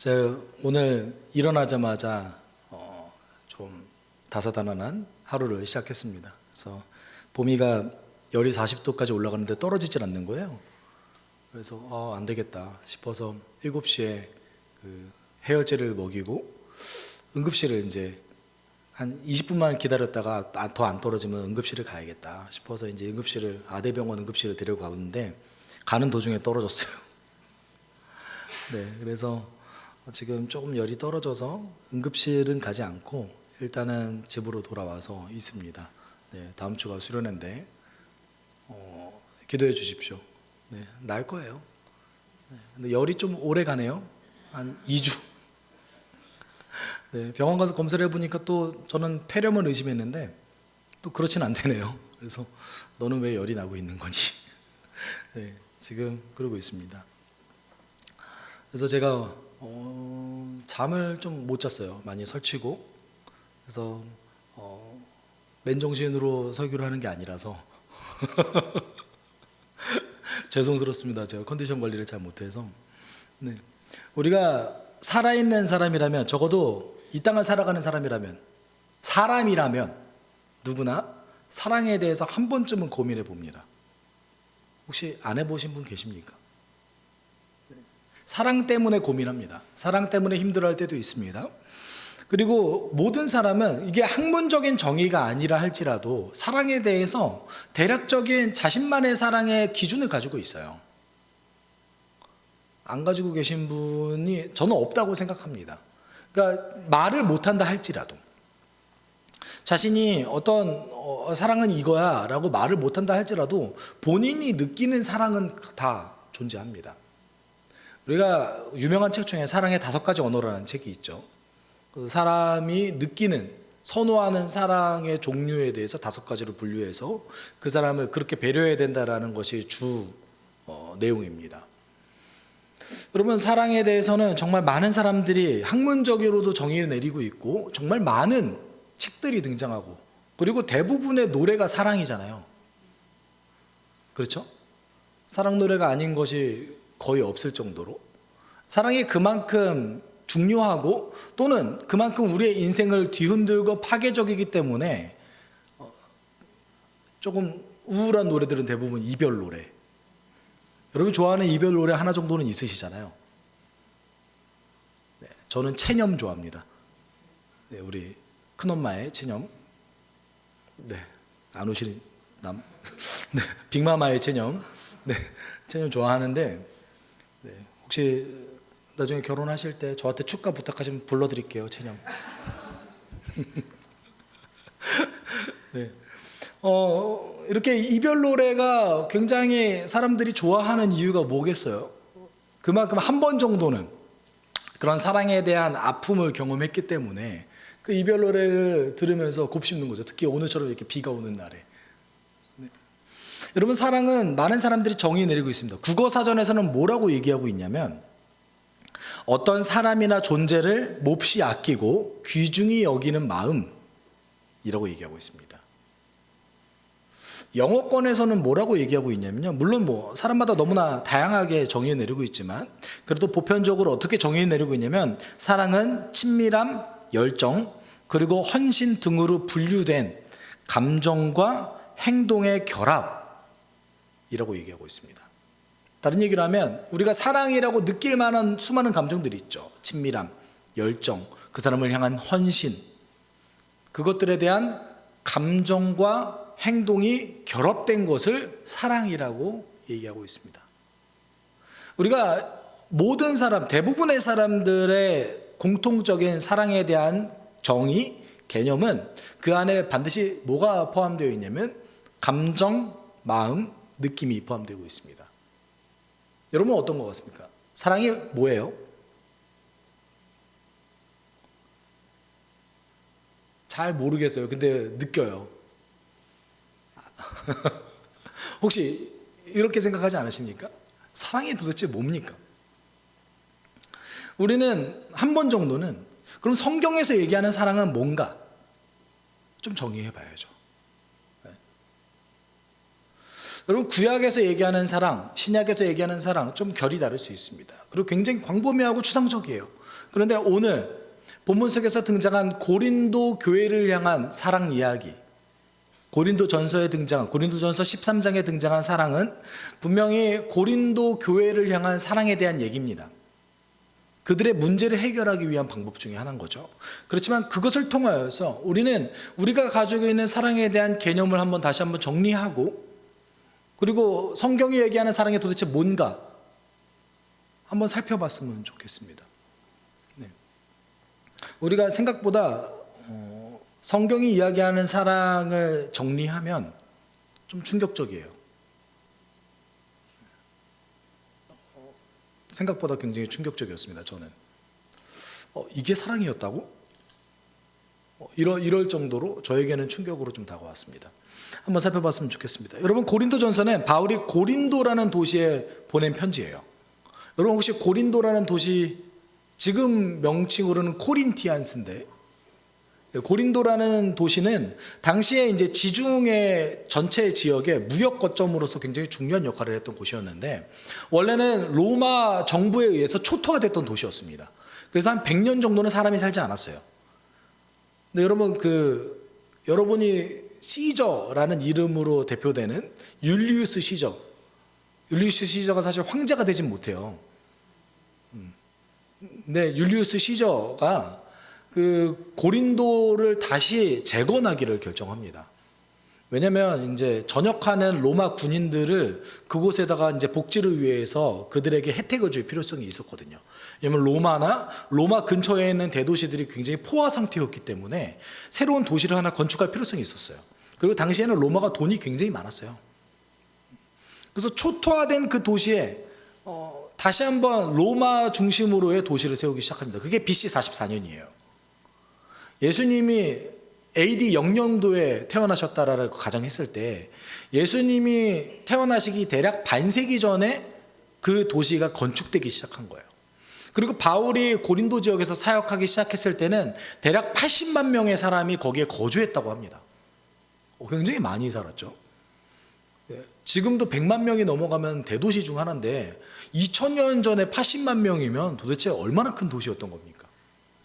제가 오늘 일어나자마자 좀 다사다난한 하루를 시작했습니다. 그래서 봄이가 열이 40도까지 올라가는데 떨어지질 않는 거예요. 그래서 안 되겠다 싶어서 7시에 그 해열제를 먹이고 응급실을 이제 한 20분만 기다렸다가 더 안 떨어지면 응급실을 가야겠다 싶어서 이제 아대병원 응급실을 데려가는데 가는 도중에 떨어졌어요. 네, 그래서 지금 조금 열이 떨어져서 응급실은 가지 않고 일단은 집으로 돌아와서 있습니다. 네, 다음 주가 수련회인데 기도해 주십시오. 네, 나을 거예요. 네, 근데 열이 좀 오래 가네요. 한 2주. 네, 병원 가서 검사를 해보니까 또 저는 폐렴을 의심했는데 또 그렇진 않대네요. 그래서 너는 왜 열이 나고 있는 거니? 네, 지금 그러고 있습니다. 그래서 제가 잠을 좀 못 잤어요. 많이 설치고. 그래서 맨정신으로 설교를 하는 게 아니라서 죄송스럽습니다. 제가 컨디션 관리를 잘 못해서. 네. 우리가 살아있는 사람이라면, 적어도 이 땅을 살아가는 사람이라면 누구나 사랑에 대해서 한 번쯤은 고민해 봅니다. 혹시 안 해보신 분 계십니까? 사랑 때문에 고민합니다. 사랑 때문에 힘들어할 때도 있습니다. 그리고 모든 사람은 이게 학문적인 정의가 아니라 할지라도 사랑에 대해서 대략적인 자신만의 사랑의 기준을 가지고 있어요. 안 가지고 계신 분이 저는 없다고 생각합니다. 그러니까 말을 못한다 할지라도 자신이 어떤 사랑은 이거야 라고 말을 못한다 할지라도 본인이 느끼는 사랑은 다 존재합니다. 우리가 유명한 책 중에 사랑의 5가지 언어라는 책이 있죠. 그 사람이 느끼는, 선호하는 사랑의 종류에 대해서 5가지로 분류해서 그 사람을 그렇게 배려해야 된다는 것이 주 내용입니다. 여러분, 사랑에 대해서는 정말 많은 사람들이 학문적으로도 정의를 내리고 있고 정말 많은 책들이 등장하고, 그리고 대부분의 노래가 사랑이잖아요. 그렇죠? 사랑 노래가 아닌 것이 거의 없을 정도로 사랑이 그만큼 중요하고 또는 그만큼 우리의 인생을 뒤흔들고 파괴적이기 때문에 조금 우울한 노래들은 대부분 이별 노래. 여러분 좋아하는 이별 노래 하나 정도는 있으시잖아요. 네, 저는 체념 좋아합니다. 네, 우리 큰엄마의 체념. 네, 안 오시는 남. 네, 빅마마의 체념. 네, 체념 좋아하는데, 네, 혹시 나중에 결혼하실 때 저한테 축가 부탁하시면 불러드릴게요. 체념. 네. 이렇게 이별 노래가 굉장히 사람들이 좋아하는 이유가 뭐겠어요? 그만큼 한 번 정도는 그런 사랑에 대한 아픔을 경험했기 때문에 그 이별 노래를 들으면서 곱씹는 거죠. 특히 오늘처럼 이렇게 비가 오는 날에. 네. 여러분, 사랑은 많은 사람들이 정의 내리고 있습니다. 국어사전에서는 뭐라고 얘기하고 있냐면, 어떤 사람이나 존재를 몹시 아끼고 귀중히 여기는 마음이라고 얘기하고 있습니다. 영어권에서는 뭐라고 얘기하고 있냐면요, 물론 사람마다 너무나 다양하게 정의를 내리고 있지만 그래도 보편적으로 어떻게 정의를 내리고 있냐면, 사랑은 친밀함, 열정, 그리고 헌신 등으로 분류된 감정과 행동의 결합이라고 얘기하고 있습니다. 다른 얘기를 하면 우리가 사랑이라고 느낄 만한 수많은 감정들이 있죠. 친밀함, 열정, 그 사람을 향한 헌신, 그것들에 대한 감정과 행동이 결합된 것을 사랑이라고 얘기하고 있습니다. 우리가 모든 사람, 대부분의 사람들의 공통적인 사랑에 대한 정의, 개념은 그 안에 반드시 뭐가 포함되어 있냐면 감정, 마음, 느낌이 포함되고 있습니다. 여러분은 어떤 것 같습니까? 사랑이 뭐예요? 잘 모르겠어요. 근데 느껴요. 혹시 이렇게 생각하지 않으십니까? 사랑이 도대체 뭡니까? 우리는 한 번 정도는 그럼 성경에서 얘기하는 사랑은 뭔가 좀 정의해 봐야죠. 네. 여러분, 구약에서 얘기하는 사랑, 신약에서 얘기하는 사랑 좀 결이 다를 수 있습니다. 그리고 굉장히 광범위하고 추상적이에요. 그런데 오늘 본문 속에서 등장한 고린도 교회를 향한 사랑 이야기, 고린도전서에 등장한, 고린도전서 13장에 등장한 사랑은 분명히 고린도 교회를 향한 사랑에 대한 얘기입니다. 그들의 문제를 해결하기 위한 방법 중에 하나인 거죠. 그렇지만 그것을 통하여서 우리는 우리가 가지고 있는 사랑에 대한 개념을 다시 한번 정리하고, 그리고 성경이 얘기하는 사랑이 도대체 뭔가 한번 살펴봤으면 좋겠습니다. 네. 우리가 생각보다 성경이 이야기하는 사랑을 정리하면 좀 충격적이에요. 생각보다 굉장히 충격적이었습니다. 저는 이게 사랑이었다고? 이럴 정도로 저에게는 충격으로 좀 다가왔습니다. 한번 살펴봤으면 좋겠습니다. 여러분, 고린도전서는 바울이 고린도라는 도시에 보낸 편지예요. 여러분, 혹시 고린도라는 도시, 지금 명칭으로는 코린티안스인데, 고린도라는 도시는 당시에 이제 지중해 전체 지역의 무역 거점으로서 굉장히 중요한 역할을 했던 곳이었는데, 원래는 로마 정부에 의해서 초토화 됐던 도시였습니다. 그래서 한 100년 정도는 사람이 살지 않았어요. 근데 여러분, 여러분이 시저라는 이름으로 대표되는 율리우스 시저가 사실 황제가 되진 못해요. 근데 율리우스 시저가 고린도를 다시 재건하기를 결정합니다. 왜냐하면 이제 전역하는 로마 군인들을 그곳에다가 이제 복지를 위해서 그들에게 혜택을 줄 필요성이 있었거든요. 왜냐하면 로마 근처에 있는 대도시들이 굉장히 포화 상태였기 때문에 새로운 도시를 하나 건축할 필요성이 있었어요. 그리고 당시에는 로마가 돈이 굉장히 많았어요. 그래서 초토화된 그 도시에 다시 한번 로마 중심으로의 도시를 세우기 시작합니다. 그게 BC 44년이에요. 예수님이 AD 0년도에 태어나셨다라고 가정했을 때, 예수님이 태어나시기 대략 반세기 전에 그 도시가 건축되기 시작한 거예요. 그리고 바울이 고린도 지역에서 사역하기 시작했을 때는 대략 80만 명의 사람이 거기에 거주했다고 합니다. 굉장히 많이 살았죠. 지금도 100만 명이 넘어가면 대도시 중 하나인데 2000년 전에 80만 명이면 도대체 얼마나 큰 도시였던 겁니까?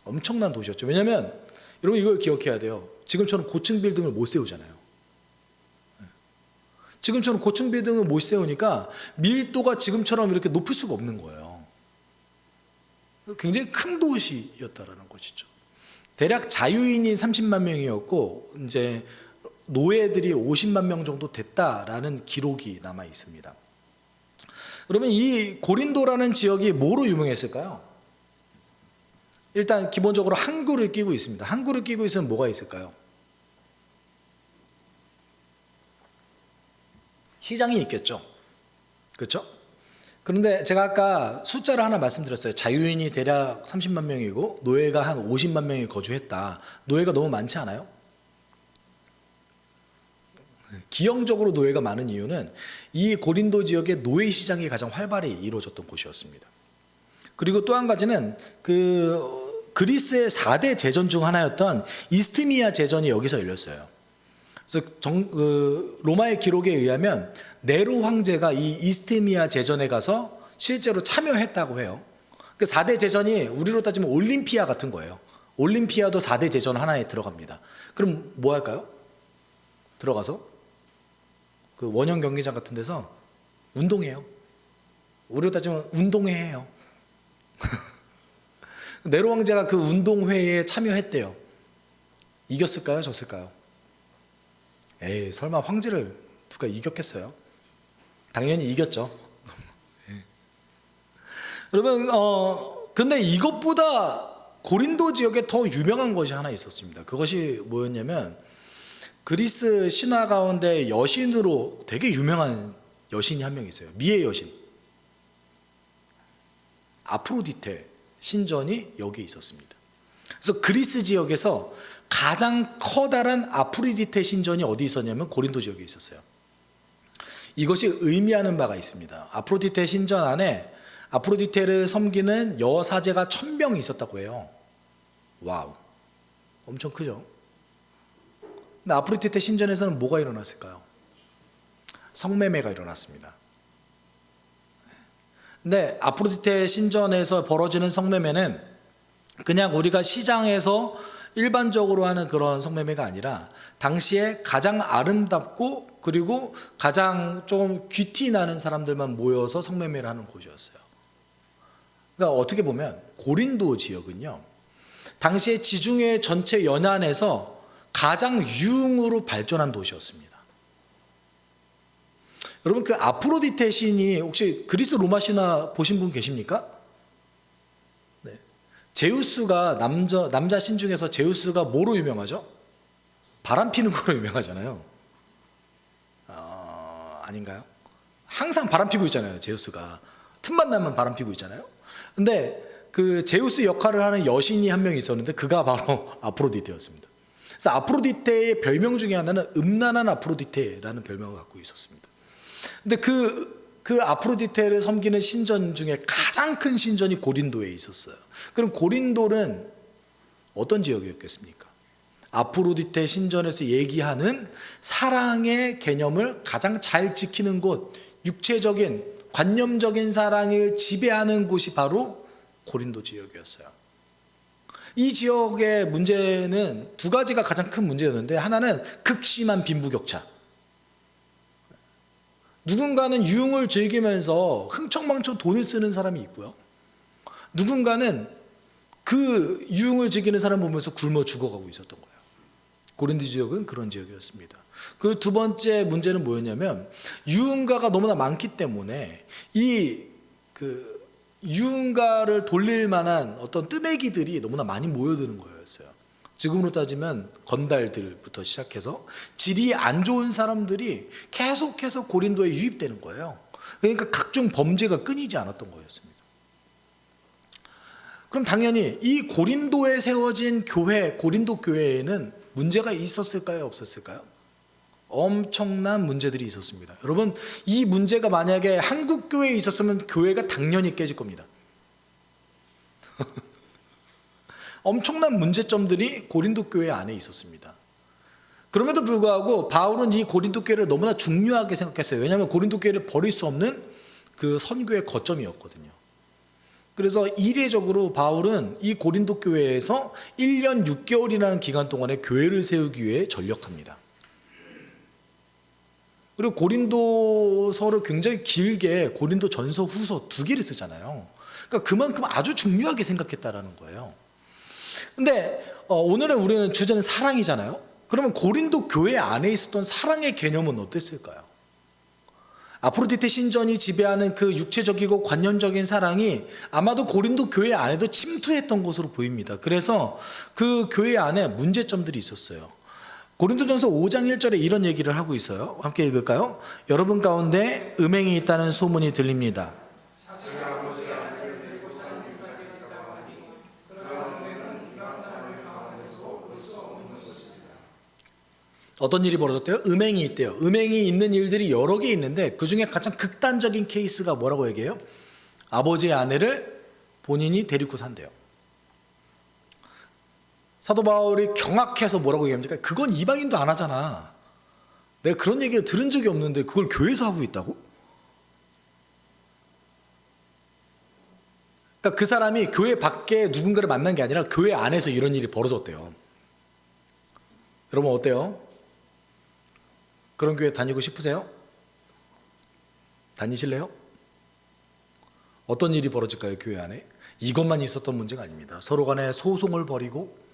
엄청난 도시였죠. 왜냐하면 여러분, 이걸 기억해야 돼요. 지금처럼 고층 빌딩을 못 세우잖아요. 지금처럼 고층 빌딩을 못 세우니까 밀도가 지금처럼 이렇게 높을 수가 없는 거예요. 굉장히 큰 도시였다라는 것이죠. 대략 자유인이 30만 명이었고 이제 노예들이 50만 명 정도 됐다라는 기록이 남아 있습니다. 그러면 이 고린도라는 지역이 뭐로 유명했을까요? 일단 기본적으로 항구를 끼고 있습니다. 항구를 끼고 있으면 뭐가 있을까요? 시장이 있겠죠. 그렇죠? 그런데 제가 아까 숫자를 하나 말씀드렸어요. 자유인이 대략 30만 명이고 노예가 한 50만 명이 거주했다. 노예가 너무 많지 않아요? 기형적으로 노예가 많은 이유는 이 고린도 지역의 노예 시장이 가장 활발히 이루어졌던 곳이었습니다. 그리고 또 한 가지는 그리스의 4대 제전 중 하나였던 이스트미아 제전이 여기서 열렸어요. 그래서 로마의 기록에 의하면 네로 황제가 이 이스트미아 제전에 가서 실제로 참여했다고 해요. 그 4대 제전이 우리로 따지면 올림피아 같은 거예요. 올림피아도 4대 제전 하나에 들어갑니다. 그럼 뭐 할까요? 들어가서 그 원형 경기장 같은 데서 운동해요. 우리로 따지면 운동회해요. 네로 황제가 그 운동회에 참여했대요. 이겼을까요? 졌을까요? 에이, 설마 황제를 누가 이겼겠어요? 당연히 이겼죠. 여러분, 근데 이것보다 고린도 지역에 더 유명한 것이 하나 있었습니다. 그것이 뭐였냐면, 그리스 신화 가운데 여신으로 되게 유명한 여신이 한 명 있어요. 미의 여신, 아프로디테 신전이 여기에 있었습니다. 그래서 그리스 지역에서 가장 커다란 아프로디테 신전이 어디 있었냐면 고린도 지역에 있었어요. 이것이 의미하는 바가 있습니다. 아프로디테 신전 안에 아프로디테를 섬기는 여사제가 1000명이 있었다고 해요. 와우, 엄청 크죠? 근데 아프로디테 신전에서는 뭐가 일어났을까요? 성매매가 일어났습니다. 근데 아프로디테 신전에서 벌어지는 성매매는 그냥 우리가 시장에서 일반적으로 하는 그런 성매매가 아니라 당시에 가장 아름답고 그리고 가장 좀 귀티 나는 사람들만 모여서 성매매를 하는 곳이었어요. 그러니까 어떻게 보면 고린도 지역은요, 당시에 지중해 전체 연안에서 가장 유흥으로 발전한 도시였습니다. 여러분, 그 아프로디테 신이 혹시 그리스 로마 신화 보신 분 계십니까? 네. 제우스가 남자 신 중에서 제우스가 뭐로 유명하죠? 바람 피는 거로 유명하잖아요. 아닌가요? 항상 바람 피고 있잖아요. 제우스가 틈만 나면 바람 피고 있잖아요. 근데 그 제우스 역할을 하는 여신이 한 명 있었는데 그가 바로 아프로디테였습니다. 그래서 아프로디테의 별명 중에 하나는 음란한 아프로디테라는 별명을 갖고 있었습니다. 근데 그 아프로디테를 섬기는 신전 중에 가장 큰 신전이 고린도에 있었어요. 그럼 고린도는 어떤 지역이었겠습니까? 아프로디테 신전에서 얘기하는 사랑의 개념을 가장 잘 지키는 곳, 육체적인 관념적인 사랑을 지배하는 곳이 바로 고린도 지역이었어요. 이 지역의 문제는 두 가지가 가장 큰 문제였는데, 하나는 극심한 빈부격차. 누군가는 유흥을 즐기면서 흥청망청 돈을 쓰는 사람이 있고요, 누군가는 그 유흥을 즐기는 사람 보면서 굶어 죽어가고 있었던 거예요. 고린도 지역은 그런 지역이었습니다. 그 두 번째 문제는 뭐였냐면, 유흥가가 너무나 많기 때문에 그 유흥가를 돌릴 만한 어떤 뜨내기들이 너무나 많이 모여드는 거였어요. 지금으로 따지면 건달들부터 시작해서 질이 안 좋은 사람들이 계속해서 고린도에 유입되는 거예요. 그러니까 각종 범죄가 끊이지 않았던 거였습니다. 그럼 당연히 이 고린도에 세워진 교회, 고린도 교회에는 문제가 있었을까요? 없었을까요? 엄청난 문제들이 있었습니다. 여러분, 이 문제가 만약에 한국 교회에 있었으면 교회가 당연히 깨질 겁니다. 엄청난 문제점들이 고린도 교회 안에 있었습니다. 그럼에도 불구하고 바울은 이 고린도 교회를 너무나 중요하게 생각했어요. 왜냐하면 고린도 교회를 버릴 수 없는 그 선교의 거점이었거든요. 그래서 이례적으로 바울은 이 고린도 교회에서 1년 6개월이라는 기간 동안에 교회를 세우기 위해 전력합니다. 그리고 고린도서를 굉장히 길게 고린도 전서 후서 2개를 쓰잖아요. 그러니까 그만큼 아주 중요하게 생각했다라는 거예요. 근데 오늘은 우리는 주제는 사랑이잖아요. 그러면 고린도 교회 안에 있었던 사랑의 개념은 어땠을까요? 아프로디테 신전이 지배하는 그 육체적이고 관념적인 사랑이 아마도 고린도 교회 안에도 침투했던 것으로 보입니다. 그래서 그 교회 안에 문제점들이 있었어요. 고린도전서 5장 1절에 이런 얘기를 하고 있어요. 함께 읽을까요? 여러분 가운데 음행이 있다는 소문이 들립니다. 어떤 일이 벌어졌대요? 음행이 있대요. 음행이 있는 일들이 여러 개 있는데 그 중에 가장 극단적인 케이스가 뭐라고 얘기해요? 아버지의 아내를 본인이 데리고 산대요. 사도 바울이 경악해서 뭐라고 얘기합니까? 그건 이방인도 안 하잖아. 내가 그런 얘기를 들은 적이 없는데 그걸 교회에서 하고 있다고? 그러니까 그 사람이 교회 밖에 누군가를 만난 게 아니라 교회 안에서 이런 일이 벌어졌대요. 여러분 어때요? 그런 교회 다니고 싶으세요? 다니실래요? 어떤 일이 벌어질까요? 교회 안에? 이것만 있었던 문제가 아닙니다. 서로 간에 소송을 벌이고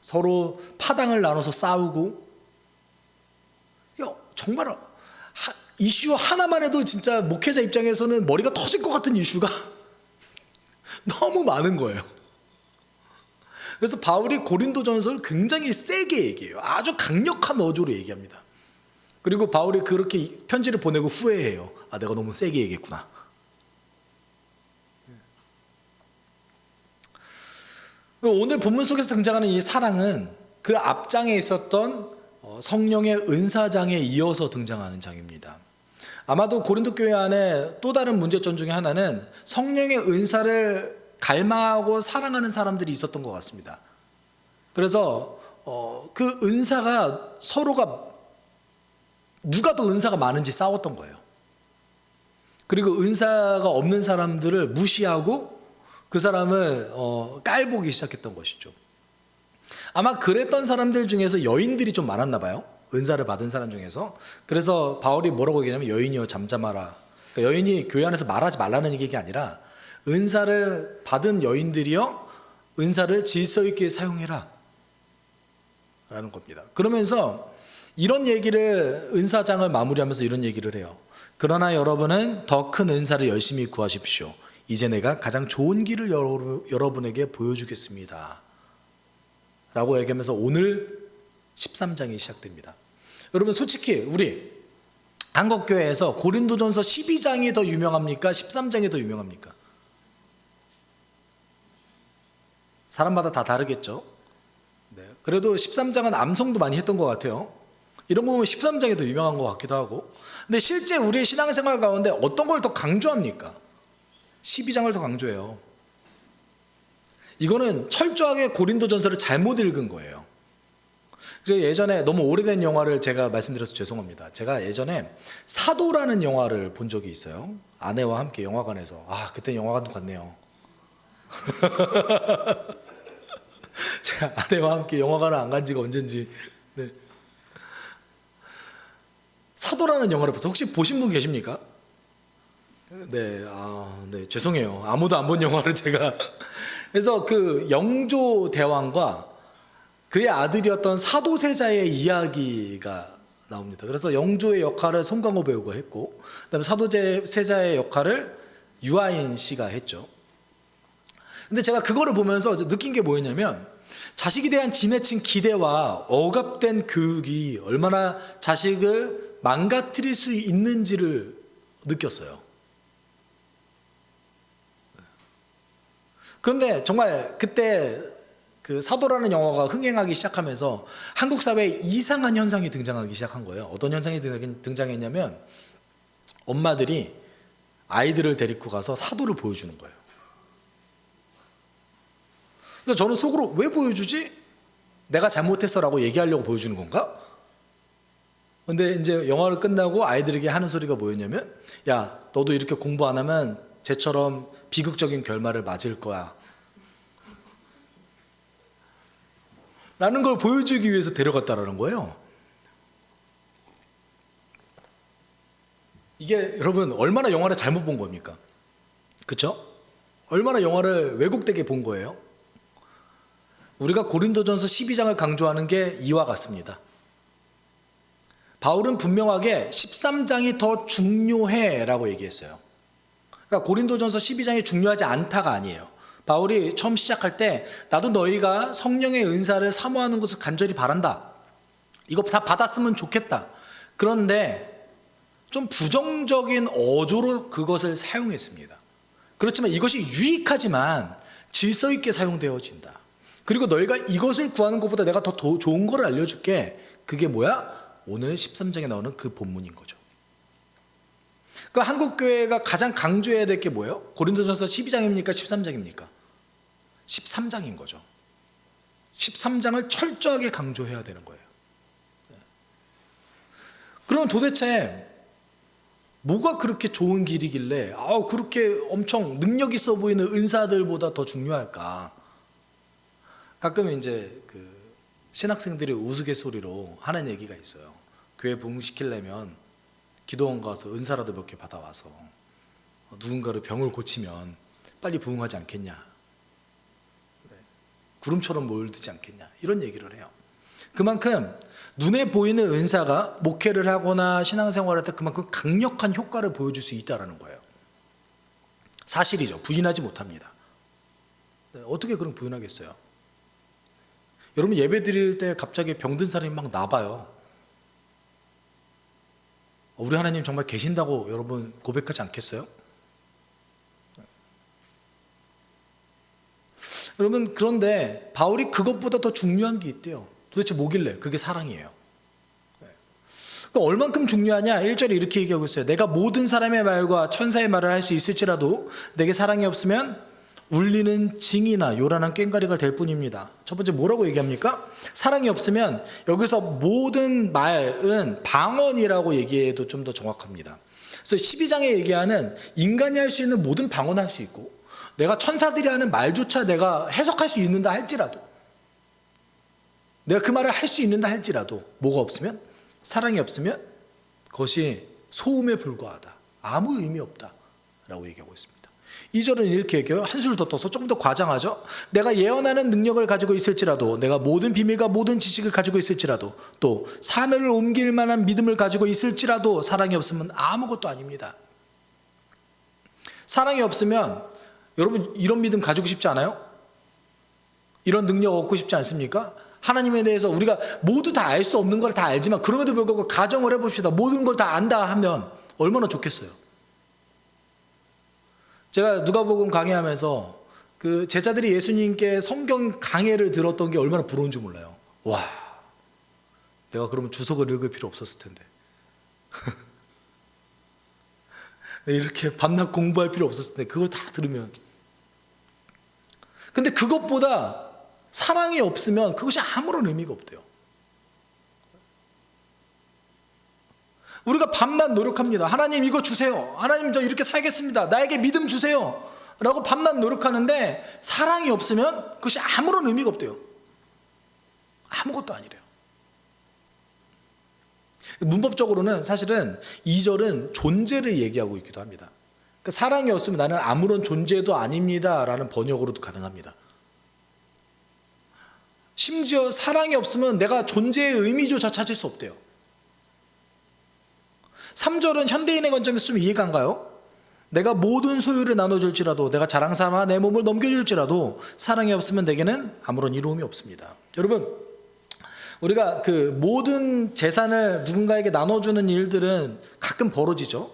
서로 파당을 나눠서 싸우고, 정말 이슈 하나만 해도 진짜 목회자 입장에서는 머리가 터질 것 같은 이슈가 너무 많은 거예요. 그래서 바울이 고린도전서를 굉장히 세게 얘기해요. 아주 강력한 어조로 얘기합니다. 그리고 바울이 그렇게 편지를 보내고 후회해요. 내가 너무 세게 얘기했구나. 오늘 본문 속에서 등장하는 이 사랑은 그 앞장에 있었던 성령의 은사장에 이어서 등장하는 장입니다. 아마도 고린도 교회 안에 또 다른 문제점 중에 하나는 성령의 은사를 갈망하고 사랑하는 사람들이 있었던 것 같습니다. 그래서 그 은사가 서로가 누가 더 은사가 많은지 싸웠던 거예요. 그리고 은사가 없는 사람들을 무시하고 그 사람을 깔보기 시작했던 것이죠. 아마 그랬던 사람들 중에서 여인들이 좀 많았나 봐요. 은사를 받은 사람 중에서. 그래서 바울이 뭐라고 얘기하냐면 여인이여 잠잠하라. 그러니까 여인이 교회 안에서 말하지 말라는 얘기가 아니라 은사를 받은 여인들이여 은사를 질서 있게 사용해라 라는 겁니다. 그러면서 이런 얘기를, 은사장을 마무리하면서 이런 얘기를 해요. 그러나 여러분은 더 큰 은사를 열심히 구하십시오. 이제 내가 가장 좋은 길을 여러분에게 보여주겠습니다 라고 얘기하면서 오늘 13장이 시작됩니다. 여러분 솔직히 우리 한국교회에서 고린도전서 12장이 더 유명합니까? 13장이 더 유명합니까? 사람마다 다 다르겠죠. 네. 그래도 13장은 암송도 많이 했던 것 같아요. 이런 거 보면 13장이 더 유명한 것 같기도 하고. 근데 실제 우리의 신앙생활 가운데 어떤 걸 더 강조합니까? 12장을 더 강조해요. 이거는 철저하게 고린도전서를 잘못 읽은 거예요. 그래서 예전에 너무 오래된 영화를 제가 말씀드려서 죄송합니다. 제가 예전에 사도라는 영화를 본 적이 있어요. 아내와 함께 영화관에서. 그때 영화관도 갔네요. 제가 아내와 함께 영화관을 안 간 지가 언젠지. 네. 사도라는 영화를 봤어요. 혹시 보신 분 계십니까? 네, 네, 죄송해요. 아무도 안 본 영화를 제가. 그래서 그 영조 대왕과 그의 아들이었던 사도세자의 이야기가 나옵니다. 그래서 영조의 역할을 송강호 배우가 했고, 그다음에 사도세자의 역할을 유아인 씨가 했죠. 근데 제가 그거를 보면서 느낀 게 뭐였냐면, 자식에 대한 지나친 기대와 억압된 교육이 얼마나 자식을 망가뜨릴 수 있는지를 느꼈어요. 그런데 정말 그때 그 사도라는 영화가 흥행하기 시작하면서 한국 사회에 이상한 현상이 등장하기 시작한 거예요. 어떤 현상이 등장했냐면 엄마들이 아이들을 데리고 가서 사도를 보여주는 거예요. 그래서 저는 속으로 왜 보여주지? 내가 잘못했어라고 얘기하려고 보여주는 건가? 근데 이제 영화를 끝나고 아이들에게 하는 소리가 뭐였냐면, 야, 너도 이렇게 공부 안 하면 쟤처럼 비극적인 결말을 맞을 거야 라는 걸 보여주기 위해서 데려갔다라는 거예요. 이게 여러분 얼마나 영화를 잘못 본 겁니까? 그렇죠? 얼마나 영화를 왜곡되게 본 거예요? 우리가 고린도전서 12장을 강조하는 게 이와 같습니다. 바울은 분명하게 13장이 더 중요해 라고 얘기했어요. 그러니까 고린도전서 12장이 중요하지 않다가 아니에요. 바울이 처음 시작할 때 나도 너희가 성령의 은사를 사모하는 것을 간절히 바란다. 이거 다 받았으면 좋겠다. 그런데 좀 부정적인 어조로 그것을 사용했습니다. 그렇지만 이것이 유익하지만 질서 있게 사용되어진다. 그리고 너희가 이것을 구하는 것보다 내가 더 좋은 걸 알려줄게. 그게 뭐야? 오늘 13장에 나오는 그 본문인 거죠. 그 한국교회가 가장 강조해야 될 게 뭐예요? 고린도전서 12장입니까? 13장입니까? 13장인 거죠. 13장을 철저하게 강조해야 되는 거예요. 그럼 도대체 뭐가 그렇게 좋은 길이길래 그렇게 엄청 능력 있어 보이는 은사들보다 더 중요할까? 가끔 이제 그 신학생들이 우스갯소리로 하는 얘기가 있어요. 교회 부흥시키려면 기도원 가서 은사라도 몇 개 받아와서 누군가를 병을 고치면 빨리 부흥하지 않겠냐, 구름처럼 몰리지 않겠냐, 이런 얘기를 해요. 그만큼 눈에 보이는 은사가 목회를 하거나 신앙생활할 때 그만큼 강력한 효과를 보여줄 수 있다는 거예요. 사실이죠. 부인하지 못합니다. 어떻게 그럼 부인하겠어요? 여러분 예배 드릴 때 갑자기 병든 사람이 막 나봐요. 우리 하나님 정말 계신다고 여러분 고백하지 않겠어요? 여러분 그런데 바울이 그것보다 더 중요한 게 있대요. 도대체 뭐길래? 그게 사랑이에요. 그러니까 얼만큼 중요하냐? 1절에 이렇게 얘기하고 있어요. 내가 모든 사람의 말과 천사의 말을 할 수 있을지라도 내게 사랑이 없으면 울리는 징이나 요란한 꽹과리가 될 뿐입니다. 첫 번째 뭐라고 얘기합니까? 사랑이 없으면 여기서 모든 말은 방언이라고 얘기해도 좀 더 정확합니다. 그래서 12장에 얘기하는 인간이 할 수 있는 모든 방언을 할 수 있고 내가 천사들이 하는 말조차 내가 해석할 수 있는다 할지라도, 내가 그 말을 할 수 있는다 할지라도 뭐가 없으면, 사랑이 없으면 그것이 소음에 불과하다, 아무 의미 없다 라고 얘기하고 있습니다. 2절은 이렇게 얘기해요. 한술 더 떠서 조금 더 과장하죠. 내가 예언하는 능력을 가지고 있을지라도, 내가 모든 비밀과 모든 지식을 가지고 있을지라도, 또 산을 옮길 만한 믿음을 가지고 있을지라도 사랑이 없으면 아무것도 아닙니다. 사랑이 없으면, 여러분 이런 믿음 가지고 싶지 않아요? 이런 능력 얻고 싶지 않습니까? 하나님에 대해서 우리가 모두 다 알 수 없는 걸 다 알지만 그럼에도 불구하고 가정을 해봅시다. 모든 걸 다 안다 하면 얼마나 좋겠어요. 제가 누가복음 강의하면서 그 제자들이 예수님께 성경 강해를 들었던 게 얼마나 부러운 줄 몰라요. 와, 내가 그러면 주석을 읽을 필요 없었을 텐데. 이렇게 밤낮 공부할 필요 없었을 텐데 그걸 다 들으면. 근데 그것보다 사랑이 없으면 그것이 아무런 의미가 없대요. 우리가 밤낮 노력합니다. 하나님 이거 주세요. 하나님 저 이렇게 살겠습니다. 나에게 믿음 주세요 라고 밤낮 노력하는데 사랑이 없으면 그것이 아무런 의미가 없대요. 아무것도 아니래요. 문법적으로는 사실은 2절은 존재를 얘기하고 있기도 합니다. 그러니까 사랑이 없으면 나는 아무런 존재도 아닙니다 라는 번역으로도 가능합니다. 심지어 사랑이 없으면 내가 존재의 의미조차 찾을 수 없대요. 3절은 현대인의 관점에서 좀 이해가 안 가요? 내가 모든 소유를 나눠줄지라도, 내가 자랑 삼아 내 몸을 넘겨줄지라도 사랑이 없으면 내게는 아무런 이로움이 없습니다. 여러분, 우리가 그 모든 재산을 누군가에게 나눠주는 일들은 가끔 벌어지죠.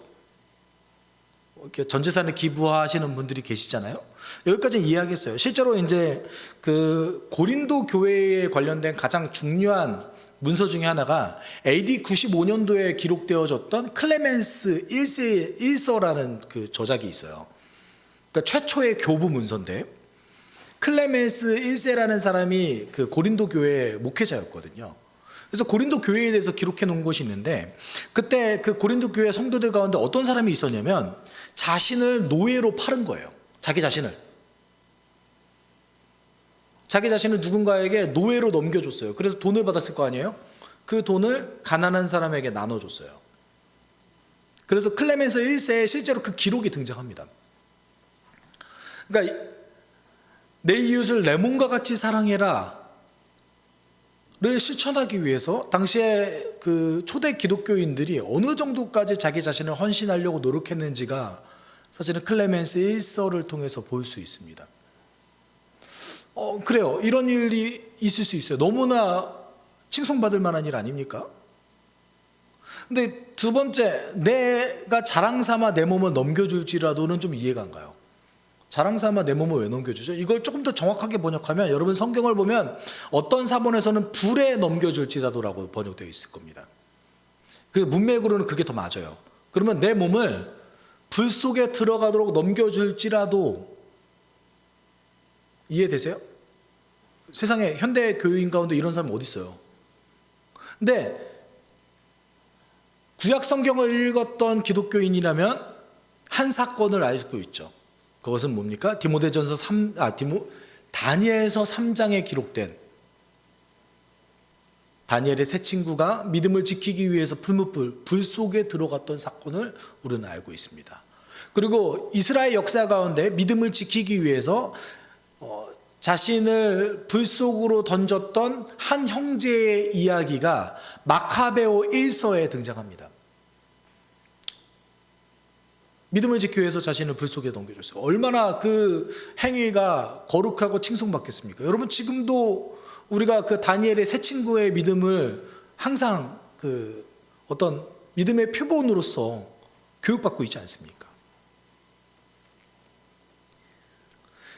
이렇게 전 재산을 기부하시는 분들이 계시잖아요. 여기까지는 이해하겠어요. 실제로 이제 그 고린도 교회에 관련된 가장 중요한 문서 중에 하나가 AD 95년도에 기록되어졌던 클레멘스 1서라는 그 저작이 있어요. 그러니까 최초의 교부 문서인데, 클레멘스 1세라는 사람이 그 고린도 교회 목회자였거든요. 그래서 고린도 교회에 대해서 기록해 놓은 것이 있는데, 그때 그 고린도 교회 성도들 가운데 어떤 사람이 있었냐면 자신을 노예로 팔은 거예요. 자기 자신을 누군가에게 노예로 넘겨줬어요. 그래서 돈을 받았을 거 아니에요? 그 돈을 가난한 사람에게 나눠줬어요. 그래서 클레멘스 1세에 실제로 그 기록이 등장합니다. 그러니까 내 이웃을 내 몸과 같이 사랑해라 를 실천하기 위해서 당시에 그 초대 기독교인들이 어느 정도까지 자기 자신을 헌신하려고 노력했는지가 사실은 클레멘스 1서를 통해서 볼 수 있습니다. 그래요. 이런 일이 있을 수 있어요. 너무나 칭송받을 만한 일 아닙니까? 근데 두 번째, 내가 자랑 삼아 내 몸을 넘겨줄지라도는 좀 이해가 안 가요. 자랑 삼아 내 몸을 왜 넘겨주죠? 이걸 조금 더 정확하게 번역하면, 여러분 성경을 보면 어떤 사본에서는 불에 넘겨줄지라도라고 번역되어 있을 겁니다. 그 문맥으로는 그게 더 맞아요. 그러면 내 몸을 불 속에 들어가도록 넘겨줄지라도, 이해되세요? 세상에 현대 교인 가운데 이런 사람 어디 있어요? 근데 구약 성경을 읽었던 기독교인이라면 한 사건을 알고 있죠. 그것은 뭡니까? 다니엘서 3장에 기록된 다니엘의 세 친구가 믿음을 지키기 위해서 불 속에 들어갔던 사건을 우리는 알고 있습니다. 그리고 이스라엘 역사 가운데 믿음을 지키기 위해서 자신을 불 속으로 던졌던 한 형제의 이야기가 마카베오 1서에 등장합니다. 믿음을 지키기 위해서 자신을 불 속에 넘겨줬어요. 얼마나 그 행위가 거룩하고 칭송받겠습니까? 여러분, 지금도 우리가 그 다니엘의 세 친구의 믿음을 항상 그 어떤 믿음의 표본으로서 교육받고 있지 않습니까?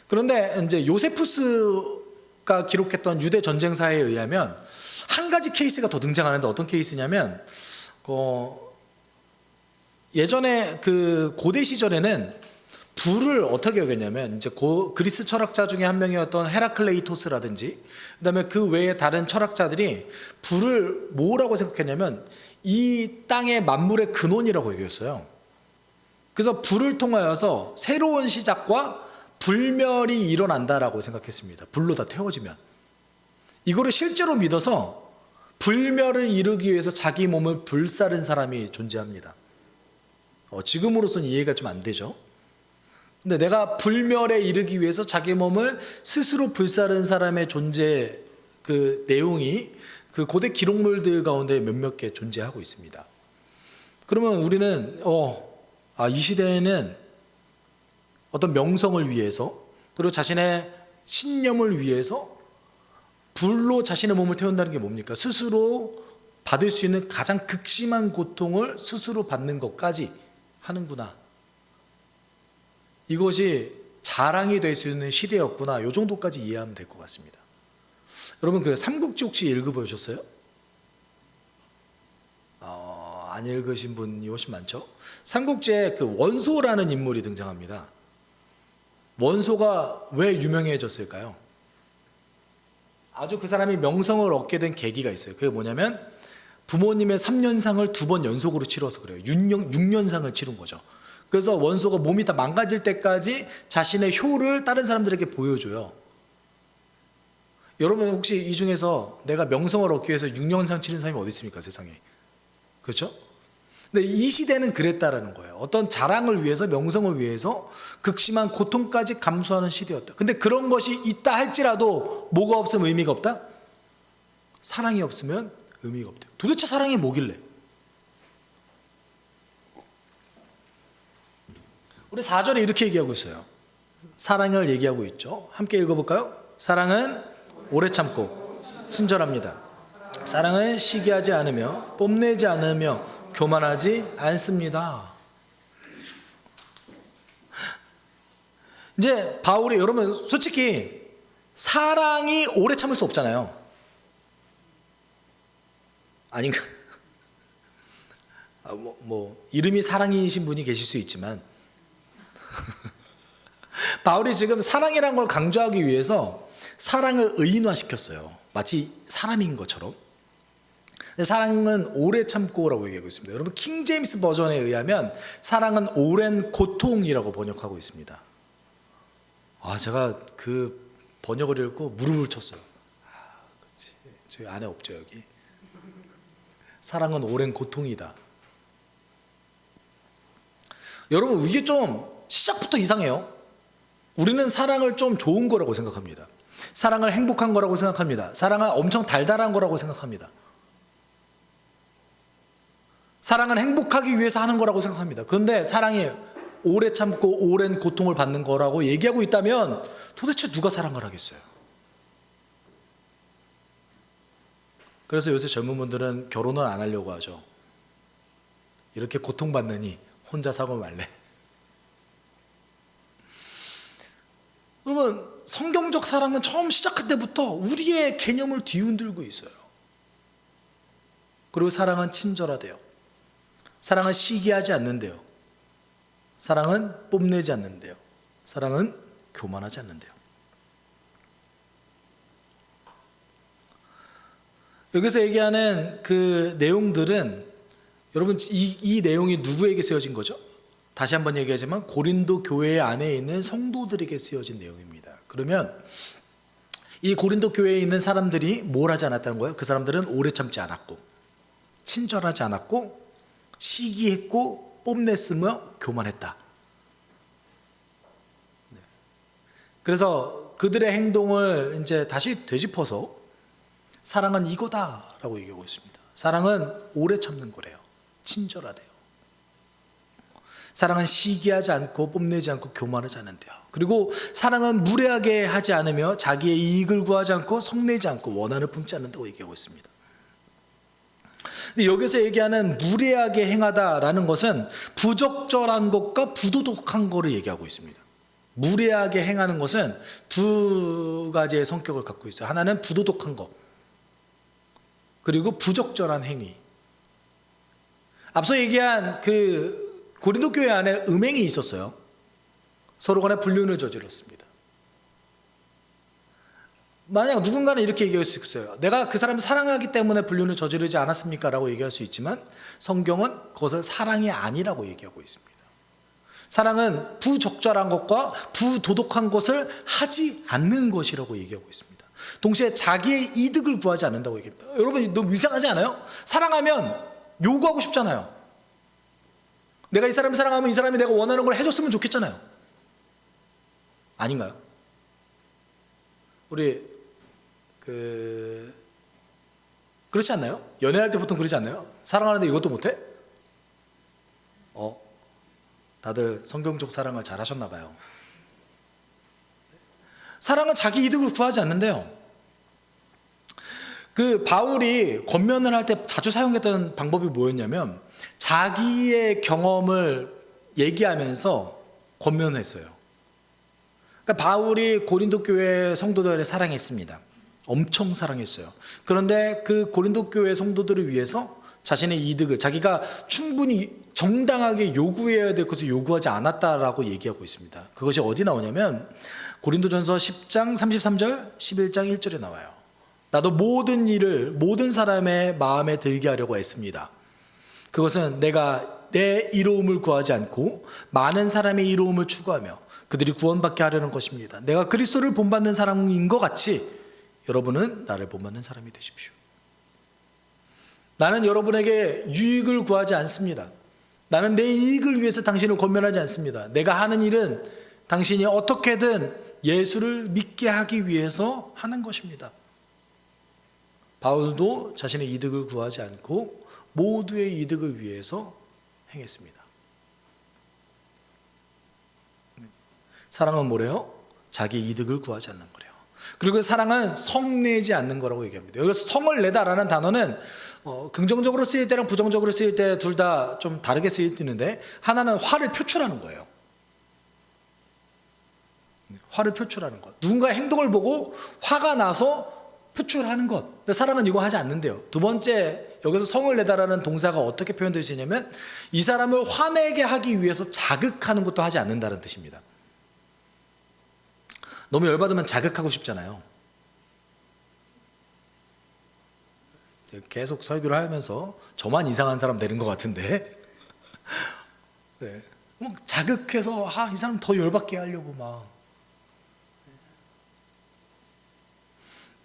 그런데 이제 요세푸스가 기록했던 유대 전쟁사에 의하면 한 가지 케이스가 더 등장하는데, 어떤 케이스냐면 예전에 그 고대 시절에는 불을 어떻게 여겼냐면, 이제 그리스 철학자 중에 한 명이었던 헤라클레이토스라든지 그다음에 그 외에 다른 철학자들이 불을 뭐라고 생각했냐면 이 땅의 만물의 근원이라고 여겼어요. 그래서 불을 통하여서 새로운 시작과 불멸이 일어난다라고 생각했습니다. 불로 다 태워지면. 이거를 실제로 믿어서 불멸을 이루기 위해서 자기 몸을 불사른 사람이 존재합니다. 지금으로서는 이해가 좀 안 되죠. 근데 내가 불멸에 이르기 위해서 자기 몸을 스스로 불사른 사람의 존재, 그 내용이 그 고대 기록물들 가운데 몇몇 개 존재하고 있습니다. 그러면 우리는 이 시대에는 어떤 명성을 위해서, 그리고 자신의 신념을 위해서 불로 자신의 몸을 태운다는 게 뭡니까? 스스로 받을 수 있는 가장 극심한 고통을 스스로 받는 것까지 하는구나. 이것이 자랑이 될 수 있는 시대였구나. 이 정도까지 이해하면 될 것 같습니다. 여러분, 그 삼국지 혹시 읽어보셨어요? 안 읽으신 분이 훨씬 많죠? 삼국지에 그 원소라는 인물이 등장합니다. 원소가 왜 유명해졌을까요? 아주 그 사람이 명성을 얻게 된 계기가 있어요. 그게 뭐냐면 부모님의 3년상을 2번 연속으로 치러서 그래요. 6년상을 치른 거죠. 그래서 원소가 몸이 다 망가질 때까지 자신의 효를 다른 사람들에게 보여줘요. 여러분 혹시 이 중에서 내가 명성을 얻기 위해서 6년상 치른 사람이 어디 있습니까, 세상에? 그렇죠? 근데 이 시대는 그랬다라는 거예요. 어떤 자랑을 위해서, 명성을 위해서 극심한 고통까지 감수하는 시대였다. 근데 그런 것이 있다 할지라도 뭐가 없으면 의미가 없다? 사랑이 없으면 의미가 없대요. 도대체 사랑이 뭐길래? 우리 4절에 이렇게 얘기하고 있어요. 사랑을 얘기하고 있죠. 함께 읽어볼까요? 사랑은 오래 참고 친절합니다. 사랑은 시기하지 않으며 뽐내지 않으며 교만하지 않습니다. 이제 바울이, 여러분 솔직히 사랑이 오래 참을 수 없잖아요. 아닌가? 이름이 사랑이신 분이 계실 수 있지만 바울이 지금 사랑이라는 걸 강조하기 위해서 사랑을 의인화시켰어요. 마치 사람인 것처럼. 사랑은 오래 참고라고 얘기하고 있습니다. 여러분 킹 제임스 버전에 의하면 사랑은 오랜 고통이라고 번역하고 있습니다. 제가 그 번역을 읽고 무릎을 쳤어요. 그렇지. 저희 안에 없죠, 여기. 사랑은 오랜 고통이다. 여러분 이게 좀 시작부터 이상해요. 우리는 사랑을 좀 좋은 거라고 생각합니다. 사랑을 행복한 거라고 생각합니다. 사랑을 엄청 달달한 거라고 생각합니다. 사랑은 행복하기 위해서 하는 거라고 생각합니다. 그런데 사랑이 오래 참고 오랜 고통을 받는 거라고 얘기하고 있다면 도대체 누가 사랑을 하겠어요? 그래서 요새 젊은 분들은 결혼을 안 하려고 하죠. 이렇게 고통받느니 혼자 사고 말래. 그러면 성경적 사랑은 처음 시작할 때부터 우리의 개념을 뒤흔들고 있어요. 그리고 사랑은 친절하대요. 사랑은 시기하지 않는데요. 사랑은 뽐내지 않는데요. 사랑은 교만하지 않는데요. 여기서 얘기하는 그 내용들은 여러분 이 내용이 누구에게 쓰여진 거죠? 다시 한번 얘기하지만 고린도 교회 안에 있는 성도들에게 쓰여진 내용입니다. 그러면 이 고린도 교회에 있는 사람들이 뭘 하지 않았다는 거예요? 그 사람들은 오래 참지 않았고 친절하지 않았고 시기했고 뽐냈으며 교만했다. 그래서 그들의 행동을 이제 다시 되짚어서 사랑은 이거다라고 얘기하고 있습니다. 사랑은 오래 참는 거래요. 친절하대요. 사랑은 시기하지 않고 뽐내지 않고 교만하지 않는데요. 그리고 사랑은 무례하게 하지 않으며 자기의 이익을 구하지 않고 성내지 않고 원한을 품지 않는다고 얘기하고 있습니다. 근데 여기서 얘기하는 무례하게 행하다라는 것은 부적절한 것과 부도덕한 것을 얘기하고 있습니다. 무례하게 행하는 것은 두 가지의 성격을 갖고 있어요. 하나는 부도덕한 것, 그리고 부적절한 행위. 앞서 얘기한 그 고린도 교회 안에 음행이 있었어요. 서로 간에 불륜을 저질렀습니다. 만약 누군가는 이렇게 얘기할 수 있어요. 내가 그 사람을 사랑하기 때문에 불륜을 저지르지 않았습니까? 라고 얘기할 수 있지만 성경은 그것을 사랑이 아니라고 얘기하고 있습니다. 사랑은 부적절한 것과 부도덕한 것을 하지 않는 것이라고 얘기하고 있습니다. 동시에 자기의 이득을 구하지 않는다고 얘기합니다. 여러분 너무 이상하지 않아요? 사랑하면 요구하고 싶잖아요. 내가 이 사람을 사랑하면 이 사람이 내가 원하는 걸 해줬으면 좋겠잖아요. 아닌가요? 우리 그렇지 않나요? 연애할 때 보통 그러지 않나요? 사랑하는데 이것도 못해? 다들 성경적 사랑을 잘 하셨나 봐요. 사랑은 자기 이득을 구하지 않는데요. 바울이 권면을 할 때 자주 사용했던 방법이 뭐였냐면 자기의 경험을 얘기하면서 권면했어요. 그러니까 바울이 고린도 교회 성도들을 사랑했습니다. 엄청 사랑했어요. 그런데 그 고린도 교회 성도들을 위해서 자신의 이득을 자기가 충분히 정당하게 요구해야 될 것을 요구하지 않았다라고 얘기하고 있습니다. 그것이 어디 나오냐면 고린도전서 10장 33절 11장 1절에 나와요. 나도 모든 일을 모든 사람의 마음에 들게 하려고 했습니다. 그것은 내가 내 이로움을 구하지 않고 많은 사람의 이로움을 추구하며 그들이 구원받게 하려는 것입니다. 내가 그리스도를 본받는 사람인 것 같이 여러분은 나를 본받는 사람이 되십시오. 나는 여러분에게 유익을 구하지 않습니다. 나는 내 이익을 위해서 당신을 권면하지 않습니다. 내가 하는 일은 당신이 어떻게든 예수를 믿게 하기 위해서 하는 것입니다. 바울도 자신의 이득을 구하지 않고 모두의 이득을 위해서 행했습니다. 사랑은 뭐래요? 자기 이득을 구하지 않는 거래요. 그리고 사랑은 성내지 않는 거라고 얘기합니다. 여기서 성을 내다라는 단어는 긍정적으로 쓰일 때랑 부정적으로 쓰일 때 둘 다 좀 다르게 쓰이는데 하나는 화를 표출하는 거예요. 화를 표출하는 것. 누군가의 행동을 보고 화가 나서 표출하는 것. 근데 사랑은 이거 하지 않는데요. 두 번째 여기서 성을 내다라는 동사가 어떻게 표현되어 있냐면 이 사람을 화내게 하기 위해서 자극하는 것도 하지 않는다는 뜻입니다. 너무 열받으면 자극하고 싶잖아요. 계속 설교를 하면서 저만 이상한 사람 되는 것 같은데 네. 자극해서 이 사람 더 열받게 하려고 막.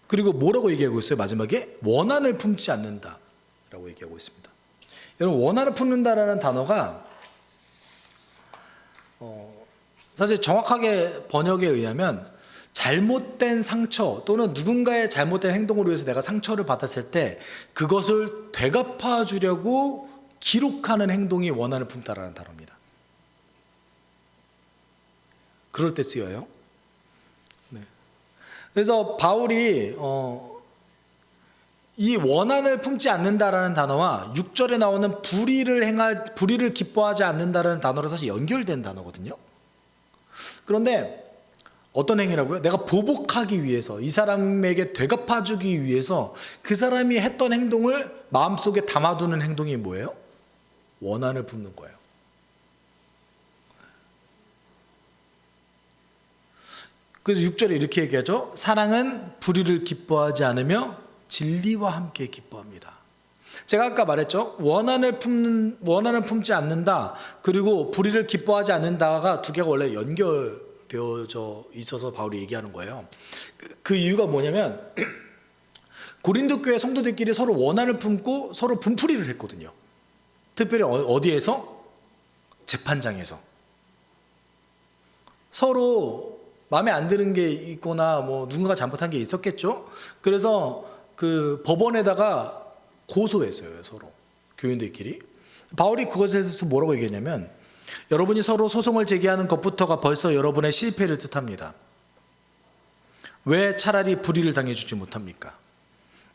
그리고 뭐라고 얘기하고 있어요? 마지막에 원한을 품지 않는다 라고 얘기하고 있습니다. 여러분 원한을 품는다라는 단어가 사실 정확하게 번역에 의하면 잘못된 상처 또는 누군가의 잘못된 행동으로 해서 내가 상처를 받았을 때 그것을 되갚아 주려고 기록하는 행동이 원한을 품다라는 단어입니다. 그럴 때 쓰여요. 네. 그래서 바울이 이 원한을 품지 않는다라는 단어와 6절에 나오는 불의를 기뻐하지 않는다라는 단어로 사실 연결된 단어거든요. 그런데 어떤 행위라고요? 내가 보복하기 위해서 이 사람에게 되갚아주기 위해서 그 사람이 했던 행동을 마음속에 담아두는 행동이 뭐예요? 원한을 품는 거예요. 그래서 6절에 이렇게 얘기하죠. 사랑은 불의를 기뻐하지 않으며 진리와 함께 기뻐합니다. 제가 아까 말했죠. 원한을 품지 않는다. 그리고 불의를 기뻐하지 않는다가 두 개가 원래 연결되어져 있어서 바울이 얘기하는 거예요. 그 이유가 뭐냐면 고린도 교회 성도들끼리 서로 원한을 품고 서로 분풀이를 했거든요. 특별히 어디에서? 재판장에서. 서로 마음에 안 드는 게 있거나 누군가가 잘못한 게 있었겠죠. 그래서 그 법원에다가 고소했어요. 서로 교인들끼리. 바울이 그것에 대해서 뭐라고 얘기했냐면 여러분이 서로 소송을 제기하는 것부터가 벌써 여러분의 실패를 뜻합니다. 왜 차라리 불의를 당해주지 못합니까?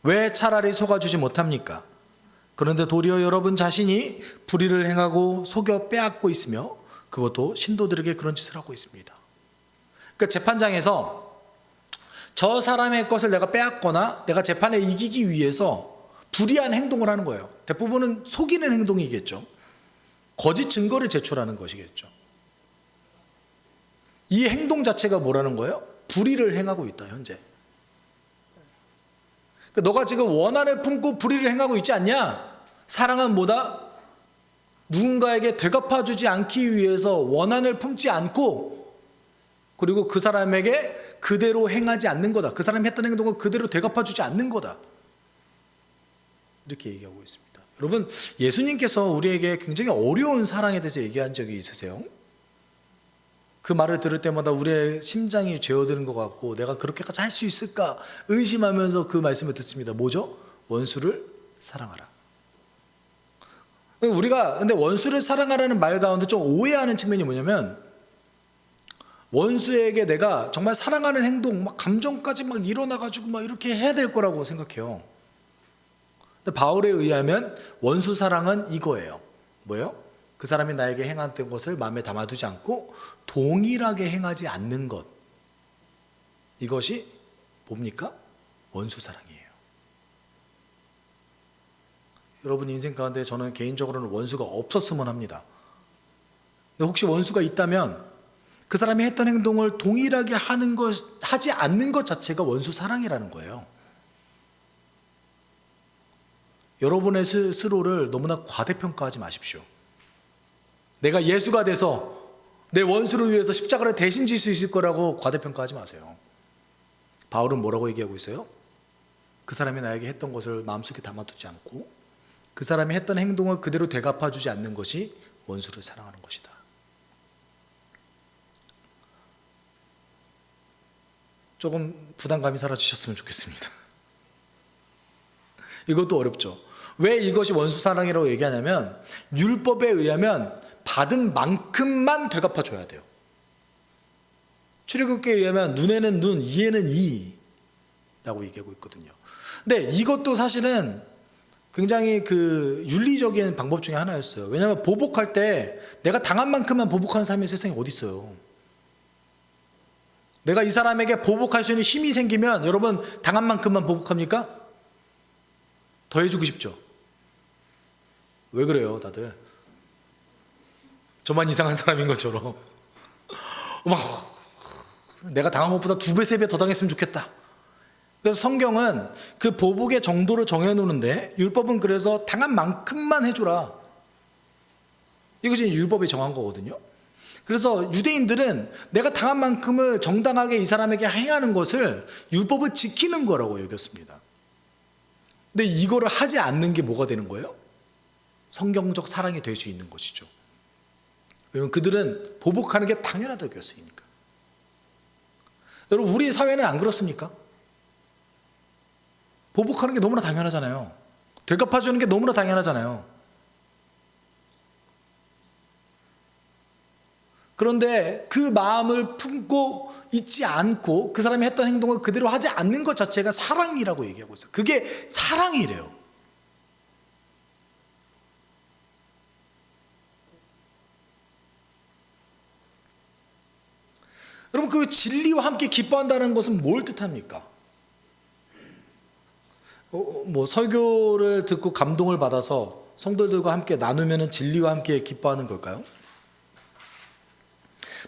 왜 차라리 속아주지 못합니까? 그런데 도리어 여러분 자신이 불의를 행하고 속여 빼앗고 있으며 그것도 신도들에게 그런 짓을 하고 있습니다. 그러니까 재판장에서 저 사람의 것을 내가 빼앗거나 내가 재판에 이기기 위해서 불의한 행동을 하는 거예요. 대부분은 속이는 행동이겠죠. 거짓 증거를 제출하는 것이겠죠. 이 행동 자체가 뭐라는 거예요? 불의를 행하고 있다, 현재. 그러니까 너가 지금 원한을 품고 불의를 행하고 있지 않냐? 사랑은 뭐다? 누군가에게 되갚아주지 않기 위해서 원한을 품지 않고, 그리고 그 사람에게 그대로 행하지 않는 거다. 그 사람이 했던 행동을 그대로 되갚아주지 않는 거다. 이렇게 얘기하고 있습니다. 여러분, 예수님께서 우리에게 굉장히 어려운 사랑에 대해서 얘기한 적이 있으세요? 그 말을 들을 때마다 우리의 심장이 죄어드는 것 같고, 내가 그렇게까지 할 수 있을까 의심하면서 그 말씀을 듣습니다. 뭐죠? 원수를 사랑하라. 우리가 근데 원수를 사랑하라는 말 가운데 좀 오해하는 측면이 뭐냐면, 원수에게 내가 정말 사랑하는 행동, 막 감정까지 막 일어나가지고 막 이렇게 해야 될 거라고 생각해요. 근데 바울에 의하면 원수 사랑은 이거예요. 뭐예요? 그 사람이 나에게 행했던 것을 마음에 담아두지 않고 동일하게 행하지 않는 것. 이것이 뭡니까? 원수 사랑이에요. 여러분 인생 가운데 저는 개인적으로는 원수가 없었으면 합니다. 근데 혹시 원수가 있다면 그 사람이 했던 행동을 동일하게 하지 않는 것 자체가 원수 사랑이라는 거예요. 여러분의 스스로를 너무나 과대평가하지 마십시오. 내가 예수가 돼서 내 원수를 위해서 십자가를 대신 질 수 있을 거라고 과대평가하지 마세요. 바울은 뭐라고 얘기하고 있어요? 그 사람이 나에게 했던 것을 마음속에 담아두지 않고 그 사람이 했던 행동을 그대로 되갚아주지 않는 것이 원수를 사랑하는 것이다. 조금 부담감이 사라지셨으면 좋겠습니다. 이것도 어렵죠. 왜 이것이 원수 사랑이라고 얘기하냐면, 율법에 의하면 받은 만큼만 되갚아줘야 돼요. 출애굽기에 의하면 눈에는 눈, 이에는 이라고 얘기하고 있거든요. 근데 이것도 사실은 굉장히 그 윤리적인 방법 중에 하나였어요. 왜냐하면 보복할 때 내가 당한 만큼만 보복하는 사람이 세상에 어디 있어요. 내가 이 사람에게 보복할 수 있는 힘이 생기면 여러분 당한 만큼만 보복합니까? 더 해주고 싶죠. 왜 그래요 다들? 저만 이상한 사람인 것처럼 막 내가 당한 것보다 2배, 3배 더 당했으면 좋겠다. 그래서 성경은 그 보복의 정도를 정해놓는데, 율법은 그래서 당한 만큼만 해줘라. 이것이 율법이 정한 거거든요. 그래서 유대인들은 내가 당한 만큼을 정당하게 이 사람에게 행하는 것을 율법을 지키는 거라고 여겼습니다. 근데 이거를 하지 않는 게 뭐가 되는 거예요? 성경적 사랑이 될 수 있는 것이죠. 왜냐면 그들은 보복하는 게 당연하다고 여겼으니까. 여러분, 우리 사회는 안 그렇습니까? 보복하는 게 너무나 당연하잖아요. 되갚아주는 게 너무나 당연하잖아요. 그런데 그 마음을 품고 있지 않고 그 사람이 했던 행동을 그대로 하지 않는 것 자체가 사랑이라고 얘기하고 있어요. 그게 사랑이래요. 여러분, 그 진리와 함께 기뻐한다는 것은 뭘 뜻합니까? 뭐 설교를 듣고 감동을 받아서 성도들과 함께 나누면 진리와 함께 기뻐하는 걸까요?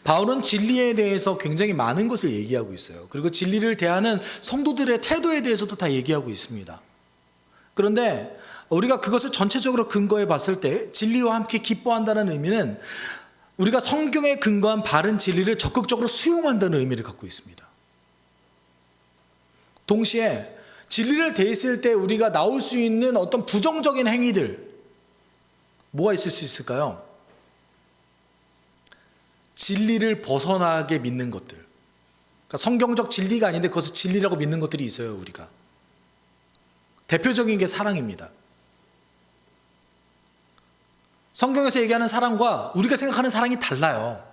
바울은 진리에 대해서 굉장히 많은 것을 얘기하고 있어요. 그리고 진리를 대하는 성도들의 태도에 대해서도 다 얘기하고 있습니다. 그런데 우리가 그것을 전체적으로 근거해 봤을 때 진리와 함께 기뻐한다는 의미는 우리가 성경에 근거한 바른 진리를 적극적으로 수용한다는 의미를 갖고 있습니다. 동시에 진리를 대했을 때 우리가 나올 수 있는 어떤 부정적인 행위들, 뭐가 있을 수 있을까요? 진리를 벗어나게 믿는 것들. 그러니까 성경적 진리가 아닌데 그것을 진리라고 믿는 것들이 있어요, 우리가. 대표적인 게 사랑입니다. 성경에서 얘기하는 사랑과 우리가 생각하는 사랑이 달라요.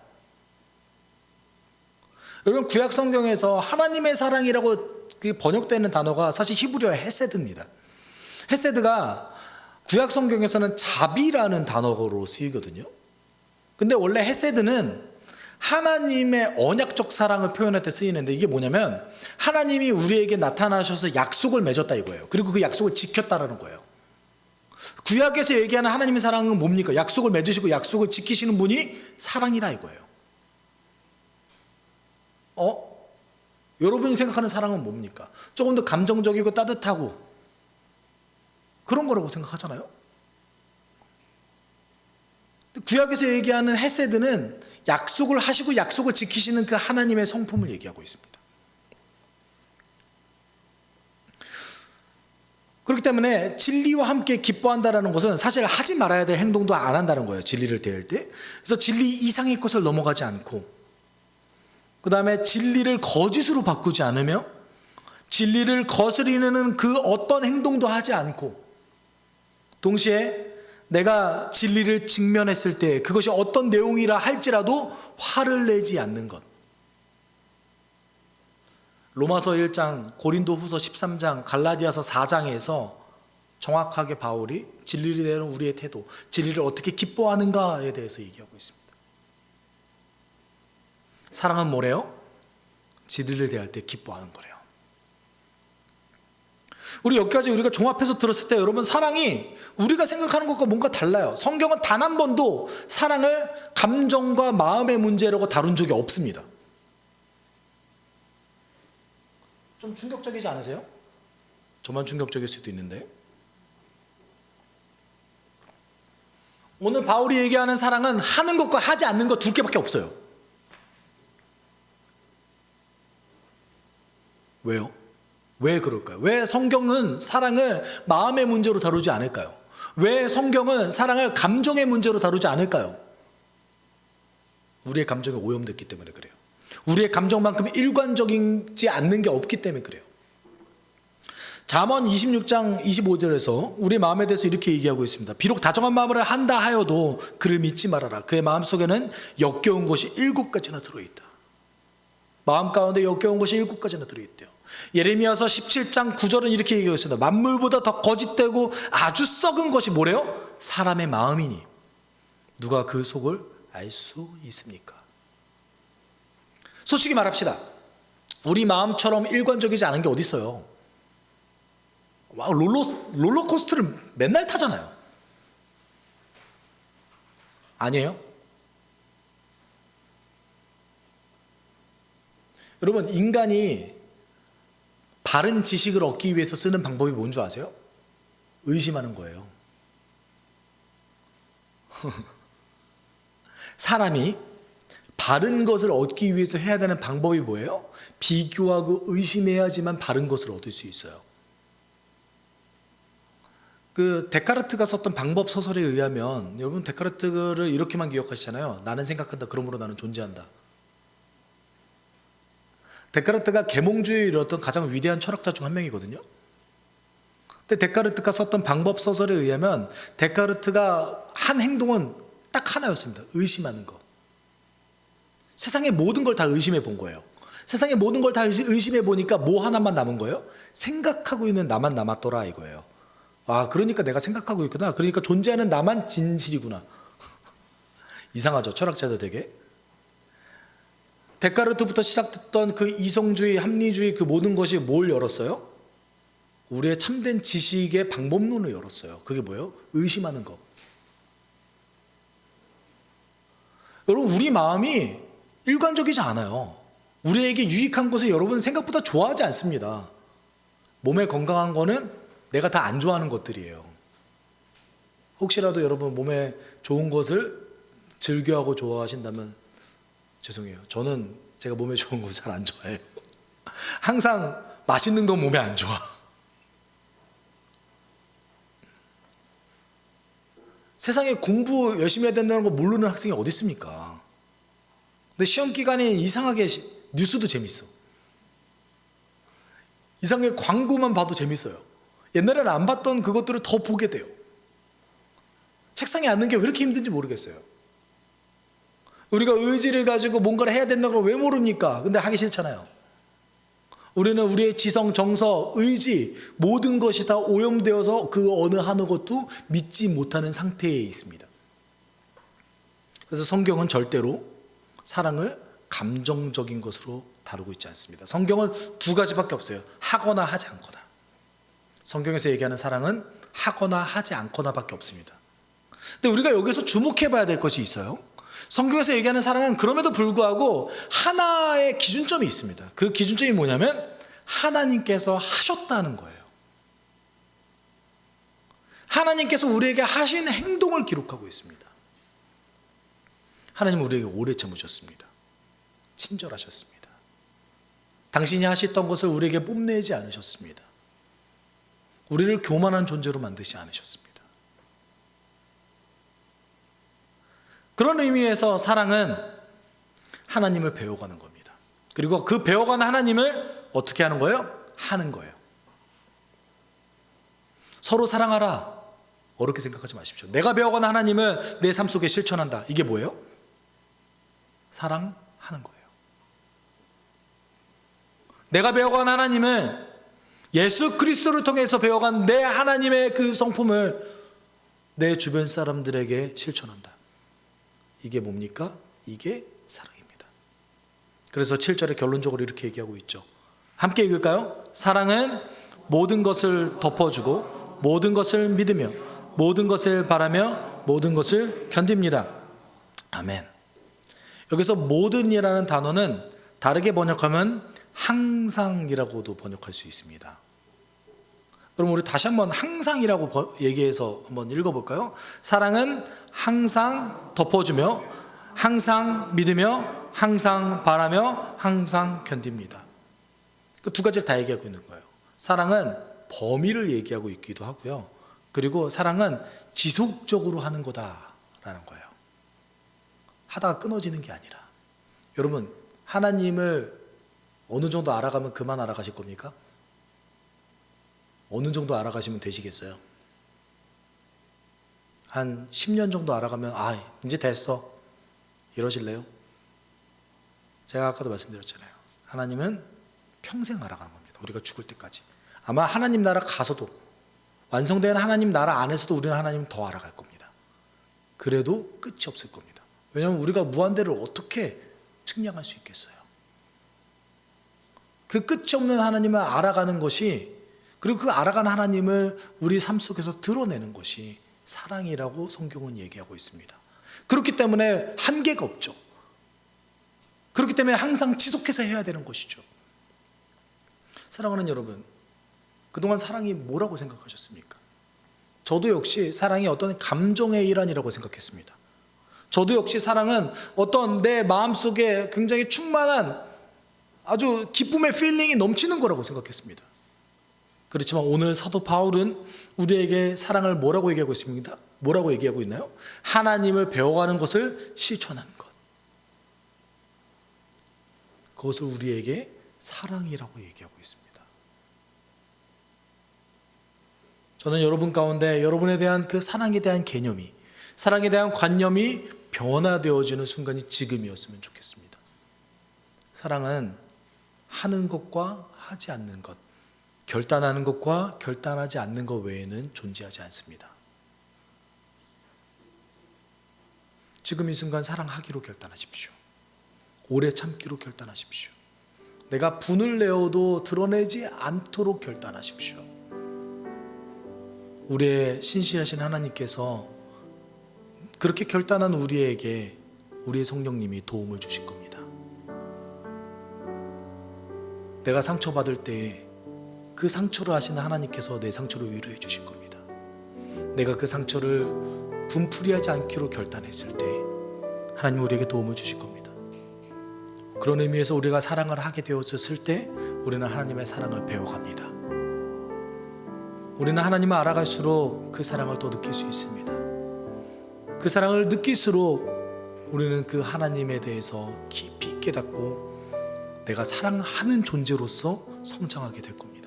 여러분, 구약 성경에서 하나님의 사랑이라고 번역되는 단어가 사실 히브리어의 헤세드입니다. 헤세드가 구약 성경에서는 자비라는 단어로 쓰이거든요. 근데 원래 헤세드는 하나님의 언약적 사랑을 표현할 때 쓰이는데, 이게 뭐냐면 하나님이 우리에게 나타나셔서 약속을 맺었다 이거예요. 그리고 그 약속을 지켰다라는 거예요. 구약에서 얘기하는 하나님의 사랑은 뭡니까? 약속을 맺으시고 약속을 지키시는 분이 사랑이라 이거예요. 여러분이 생각하는 사랑은 뭡니까? 조금 더 감정적이고 따뜻하고 그런 거라고 생각하잖아요. 구약에서 얘기하는 헤세드는 약속을 하시고 약속을 지키시는 그 하나님의 성품을 얘기하고 있습니다. 그렇기 때문에 진리와 함께 기뻐한다는 것은 사실 하지 말아야 될 행동도 안 한다는 거예요. 진리를 대할 때. 그래서 진리 이상의 것을 넘어가지 않고, 그 다음에 진리를 거짓으로 바꾸지 않으며, 진리를 거스리는 그 어떤 행동도 하지 않고, 동시에 내가 진리를 직면했을 때 그것이 어떤 내용이라 할지라도 화를 내지 않는 것. 로마서 1장, 고린도 후서 13장, 갈라디아서 4장에서 정확하게 바울이 진리를 대하는 우리의 태도, 진리를 어떻게 기뻐하는가에 대해서 얘기하고 있습니다. 사랑은 뭐래요? 진리를 대할 때 기뻐하는 거래요. 우리 여기까지 우리가 종합해서 들었을 때 여러분, 사랑이 우리가 생각하는 것과 뭔가 달라요. 성경은 단 한 번도 사랑을 감정과 마음의 문제라고 다룬 적이 없습니다. 좀 충격적이지 않으세요? 저만 충격적일 수도 있는데. 오늘 바울이 얘기하는 사랑은 하는 것과 하지 않는 것 두 개밖에 없어요. 왜요? 왜 그럴까요? 왜 성경은 사랑을 마음의 문제로 다루지 않을까요? 왜 성경은 사랑을 감정의 문제로 다루지 않을까요? 우리의 감정이 오염됐기 때문에 그래요. 우리의 감정만큼 일관적이지 않는 게 없기 때문에 그래요. 잠언 26장 25절에서 우리 마음에 대해서 이렇게 얘기하고 있습니다. 비록 다정한 마음으로 한다 하여도 그를 믿지 말아라. 그의 마음속에는 역겨운 것이 7가지나 들어있다. 마음 가운데 역겨운 것이 7가지나 들어있대요. 예레미야서 17장 9절은 이렇게 얘기하고 있습니다. 만물보다 더 거짓되고 아주 썩은 것이 뭐래요? 사람의 마음이니 누가 그 속을 알 수 있습니까? 솔직히 말합시다. 우리 마음처럼 일관적이지 않은 게 어디 있어요? 롤러코스터를 맨날 타잖아요. 아니에요? 여러분, 인간이 바른 지식을 얻기 위해서 쓰는 방법이 뭔 줄 아세요? 의심하는 거예요. 사람이 바른 것을 얻기 위해서 해야 되는 방법이 뭐예요? 비교하고 의심해야지만 바른 것을 얻을 수 있어요. 그 데카르트가 썼던 방법 서설에 의하면, 여러분 데카르트를 이렇게만 기억하시잖아요. 나는 생각한다, 그러므로 나는 존재한다. 데카르트가 계몽주의를 이뤘던 가장 위대한 철학자 중 한 명이거든요. 근데 데카르트가 썼던 방법 서설에 의하면 데카르트가 한 행동은 딱 하나였습니다. 의심하는 거. 세상의 모든 걸 다 의심해 본 거예요. 세상의 모든 걸 다 의심해 보니까 뭐 하나만 남은 거예요? 생각하고 있는 나만 남았더라 이거예요. 아, 그러니까 내가 생각하고 있구나. 그러니까 존재하는 나만 진실이구나. 이상하죠, 철학자들 되게. 데카르트부터 시작됐던 그 이성주의, 합리주의, 그 모든 것이 뭘 열었어요? 우리의 참된 지식의 방법론을 열었어요. 그게 뭐예요? 의심하는 것. 여러분, 우리 마음이 일관적이지 않아요. 우리에게 유익한 것을 여러분 생각보다 좋아하지 않습니다. 몸에 건강한 거는 내가 다 안 좋아하는 것들이에요. 혹시라도 여러분 몸에 좋은 것을 즐겨하고 좋아하신다면 죄송해요. 저는 제가 몸에 좋은 거 잘 안 좋아해요. 항상 맛있는 건 몸에 안 좋아. 세상에 공부 열심히 해야 된다는 거 모르는 학생이 어디 있습니까? 근데 시험 기간에 이상하게 뉴스도 재밌어. 이상하게 광고만 봐도 재밌어요. 옛날에는 안 봤던 그것들을 더 보게 돼요. 책상에 앉는 게 왜 이렇게 힘든지 모르겠어요. 우리가 의지를 가지고 뭔가를 해야 된다고 왜 모릅니까? 근데 하기 싫잖아요. 우리는 우리의 지성, 정서, 의지 모든 것이 다 오염되어서 그 어느 한 것도 믿지 못하는 상태에 있습니다. 그래서 성경은 절대로 사랑을 감정적인 것으로 다루고 있지 않습니다. 성경은 두 가지밖에 없어요. 하거나 하지 않거나. 성경에서 얘기하는 사랑은 하거나 하지 않거나밖에 없습니다. 근데 우리가 여기서 주목해 봐야 될 것이 있어요. 성경에서 얘기하는 사랑은 그럼에도 불구하고 하나의 기준점이 있습니다. 그 기준점이 뭐냐면 하나님께서 하셨다는 거예요. 하나님께서 우리에게 하신 행동을 기록하고 있습니다. 하나님은 우리에게 오래 참으셨습니다. 친절하셨습니다. 당신이 하셨던 것을 우리에게 뽐내지 않으셨습니다. 우리를 교만한 존재로 만드지 않으셨습니다. 그런 의미에서 사랑은 하나님을 배워가는 겁니다. 그리고 그 배워가는 하나님을 어떻게 하는 거예요? 하는 거예요. 서로 사랑하라. 어렵게 생각하지 마십시오. 내가 배워가는 하나님을 내 삶 속에 실천한다. 이게 뭐예요? 사랑하는 거예요. 내가 배워간 하나님을 예수 그리스도를 통해서 배워간 내 하나님의 그 성품을 내 주변 사람들에게 실천한다. 이게 뭡니까? 이게 사랑입니다. 그래서 7절에 결론적으로 이렇게 얘기하고 있죠. 함께 읽을까요? 사랑은 모든 것을 덮어주고 모든 것을 믿으며 모든 것을 바라며 모든 것을 견딥니다. 아멘. 여기서 모든이라는 단어는 다르게 번역하면 항상이라고도 번역할 수 있습니다. 그럼 우리 다시 한번 항상이라고 얘기해서 한번 읽어볼까요? 사랑은 항상 덮어주며 항상 믿으며 항상 바라며 항상 견딥니다. 그 두 가지를 다 얘기하고 있는 거예요. 사랑은 범위를 얘기하고 있기도 하고요. 그리고 사랑은 지속적으로 하는 거다라는 거예요. 하다가 끊어지는 게 아니라. 여러분, 하나님을 어느 정도 알아가면 그만 알아가실 겁니까? 어느 정도 알아가시면 되시겠어요? 한 10년 정도 알아가면 이제 됐어 이러실래요? 제가 아까도 말씀드렸잖아요. 하나님은 평생 알아가는 겁니다. 우리가 죽을 때까지. 아마 하나님 나라 가서도, 완성된 하나님 나라 안에서도 우리는 하나님 더 알아갈 겁니다. 그래도 끝이 없을 겁니다. 왜냐하면 우리가 무한대를 어떻게 측량할 수 있겠어요? 그 끝이 없는 하나님을 알아가는 것이, 그리고 그 알아가는 하나님을 우리 삶 속에서 드러내는 것이 사랑이라고 성경은 얘기하고 있습니다. 그렇기 때문에 한계가 없죠. 그렇기 때문에 항상 지속해서 해야 되는 것이죠. 사랑하는 여러분, 그동안 사랑이 뭐라고 생각하셨습니까? 저도 역시 사랑이 어떤 감정의 일환이라고 생각했습니다. 저도 역시 사랑은 어떤 내 마음속에 굉장히 충만한 아주 기쁨의 필링이 넘치는 거라고 생각했습니다. 그렇지만 오늘 사도 바울은 우리에게 사랑을 뭐라고 얘기하고 있습니다? 뭐라고 얘기하고 있나요? 하나님을 배워가는 것을 실천하는 것. 그것을 우리에게 사랑이라고 얘기하고 있습니다. 저는 여러분 가운데 여러분에 대한 그 사랑에 대한 개념이, 사랑에 대한 관념이 변화되어지는 순간이 지금이었으면 좋겠습니다. 사랑은 하는 것과 하지 않는 것, 결단하는 것과 결단하지 않는 것 외에는 존재하지 않습니다. 지금 이 순간 사랑하기로 결단하십시오. 오래 참기로 결단하십시오. 내가 분을 내어도 드러내지 않도록 결단하십시오. 우리의 신실하신 하나님께서 그렇게 결단한 우리에게 우리의 성령님이 도움을 주실 겁니다. 내가 상처받을 때 그 상처를 하시는 하나님께서 내 상처를 위로해 주실 겁니다. 내가 그 상처를 분풀이하지 않기로 결단했을 때 하나님 우리에게 도움을 주실 겁니다. 그런 의미에서 우리가 사랑을 하게 되어졌을 때 우리는 하나님의 사랑을 배워갑니다. 우리는 하나님을 알아갈수록 그 사랑을 더 느낄 수 있습니다. 그 사랑을 느낄수록 우리는 그 하나님에 대해서 깊이 깨닫고 내가 사랑하는 존재로서 성장하게 될 겁니다.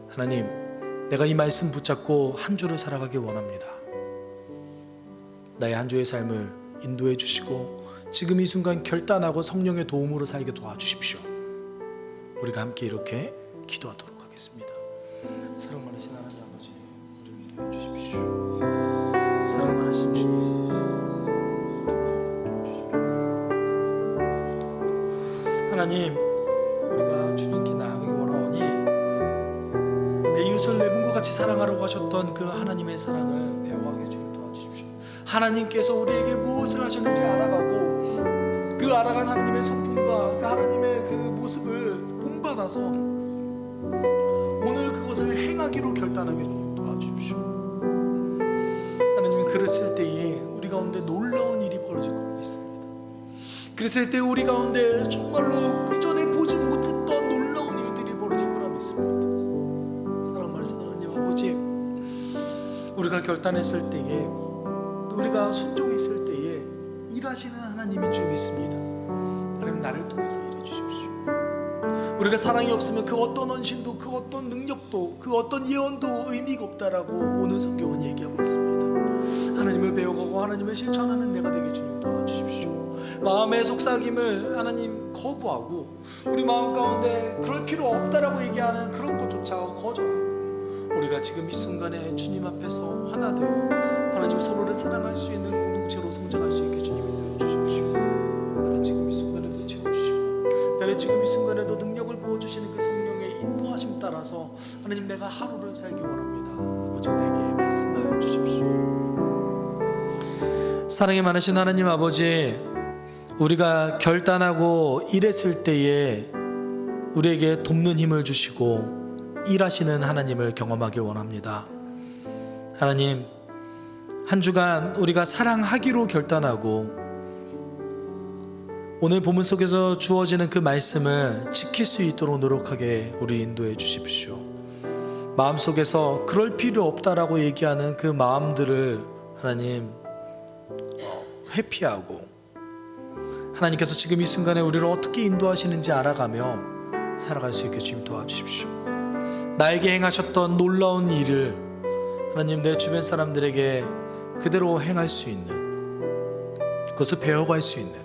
하나님, 내가 이 말씀 붙잡고 한 주를 살아가길 원합니다. 나의 한 주의 삶을 인도해 주시고 지금 이 순간 결단하고 성령의 도움으로 살게 도와주십시오. 우리가 함께 이렇게 기도하도록 하겠습니다. 사랑 많으신 하나님 아버지, 우리를 인도해 주십시오. 사랑 많으신 주님, 하나님, 우리가 주님께 나아가기 원하오니 내 이웃을 내 몸과 같이 사랑하라고 하셨던 그 하나님의 사랑을 배워가게 주님 도와주십시오. 하나님께서 우리에게 무엇을 하셨는지 알아가고 그 알아간 하나님의 성품과 그 하나님의 그 모습을 본받아서 오늘 그것을 행하기로 결단하게 주님 도와주십시오. 하나님, 그랬을 때에 우리 우리 가운데 놀라운 일이 벌어질 거로 믿습니다. 그랬을 때 우리 가운데 정말로 이전에 보지 못했던 놀라운 일들이 벌어질 거라 믿습니다. 사랑 말씀 하나님 아버지, 우리가 결단했을 때에, 우리가 순종했을 때에 일하시는 하나님인 줄 믿습니다. 하나님, 나를 통해서 일해 주십시오. 우리가 사랑이 없으면 그 어떤 헌신도, 그 어떤 능력도, 그 어떤 예언도 의미가 없다라고 오늘 성경은 얘기하고 있습니다. 하나님을 배워가고 하나님을 실천하는 내가 되게 주님 도와주십시오. 마음의 속삭임을 하나님 거부하고 우리 마음 가운데 그럴 필요 없다라고 얘기하는 그런 것조차 거절하고 우리가 지금 이 순간에 주님 앞에서 하나 되어 하나님 서로를 사랑할 수 있는 공동체로 성장할 수 있게 주님 인도해 주십시오. 나를 지금 이 순간에도 채워주시고 나를 지금 이 순간에도 능력을 부어주시는 그 성령의 인도하심 따라서 하나님, 내가 하루를 살기 원합니다. 아버지, 내게 말씀하여 주십시오. 사랑이 많으신 하나님 아버지, 우리가 결단하고 일했을 때에 우리에게 돕는 힘을 주시고 일하시는 하나님을 경험하길 원합니다. 하나님, 한 주간 우리가 사랑하기로 결단하고 오늘 본문 속에서 주어지는 그 말씀을 지킬 수 있도록 노력하게 우리 인도해 주십시오. 마음속에서 그럴 필요 없다라고 얘기하는 그 마음들을 하나님 회피하고 하나님께서 지금 이 순간에 우리를 어떻게 인도하시는지 알아가며 살아갈 수 있게 주님 도와주십시오. 나에게 행하셨던 놀라운 일을 하나님, 내 주변 사람들에게 그대로 행할 수 있는, 그것을 배워갈 수 있는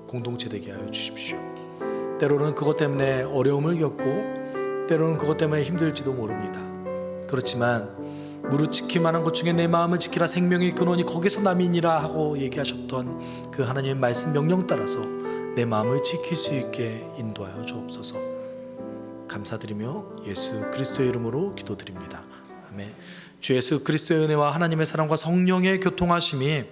공동체 되게 하여 주십시오. 때로는 그것 때문에 어려움을 겪고 때로는 그것 때문에 힘들지도 모릅니다. 그렇지만 무릇 지키만한 것 중에 내 마음을 지키라, 생명의 근원이 거기서 남이니라 하고 얘기하셨던 그 하나님의 말씀 명령 따라서 내 마음을 지킬 수 있게 인도하여 주옵소서. 감사드리며 예수 그리스도의 이름으로 기도드립니다. 아멘. 주 예수 그리스도의 은혜와 하나님의 사랑과 성령의 교통하심이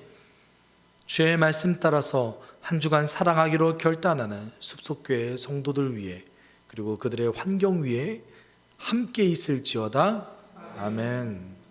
주의 말씀 따라서 한 주간 사랑하기로 결단하는 숲속교회 성도들 위해 그리고 그들의 환경 위에 함께 있을지어다. 아멘.